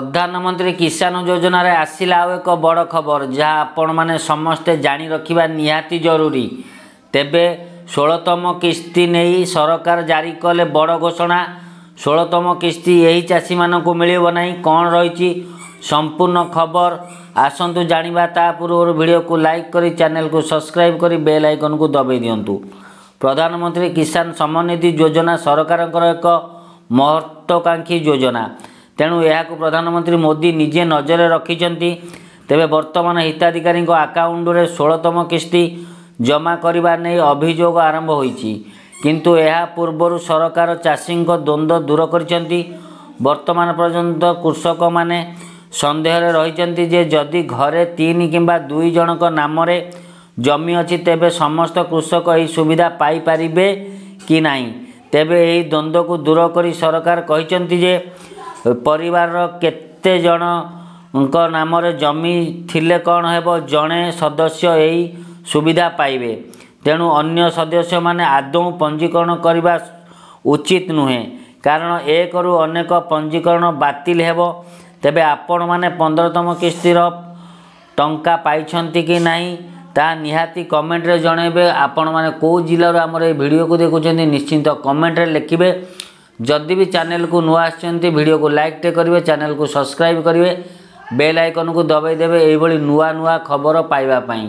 प्रधानमंत्री किसान योजना रे आसिला आउ एक बड़ खबर जहाँ आपण माने समस्ते जानी रखिबा निहाती जरूरी। तेबे 16तम किस्ती नहीं सरकार जारी कले बड़ घोषणा। 16तम किस्ती यही चाषी मानक मिलिब नहीं, कौन रही संपूर्ण खबर आसंतु जानिबा। ता पूर्व वीडियो को लाइक करी चैनल को सब्सक्राइब करी बेल आइकन को दबाई दियंतु। प्रधानमंत्री किसान सम्मान निधि योजना सरकारଙ୍କର एक महत्वाकांक्षी योजना, तेणु यह प्रधानमंत्री मोदी निजे नजर रखिंट। तेबे वर्तमान हिताधिकारी आकाउंट रे 16तम किस्ती जमा करने नहीं अभियोग आरंभ होईछि, किंतु यह पूर्वर सरकार चाषी द्वंद्व दूर करिसेंति। वर्तमान पर्यंत कृषक माने संदेह रही जे जदि घरे 3 किंबा 2 जनक नाम रे जमी अच्छी तेबे समस्त कृषक यही सुविधा पाई पारिबे कि नहीं। तेबे यही द्वंद्व को दूर करी सरकार कहिसेंति जे परिवार केते जन नाम रे जमी थिले कौन हेबो, जणे सदस्य यही सुविधा पाइबे। तेणु अन्य सदस्य माने आदौ पंजीकरण करने उचित नुहे, कारण एक रु अनेक पंजीकरण बातिल हेबो। तेबे आपण माने 15तम किस्तीर टंका पाइछंती कि नहीं ता निहाती कमेंट रे जणेबे। आपण माने को जिल्ला रो हमर ए वीडियो को देखुछंती निश्चिंत कमेंट रे लिखिबे। जदि भी चैनल को नुआ आछंती वीडियो को लाइक टे करिवे, चैनल को सब्सक्राइब करिवे, बेल आइकन को दबाई देबे एई भली नुआ नुआ खबर पाइबा पई।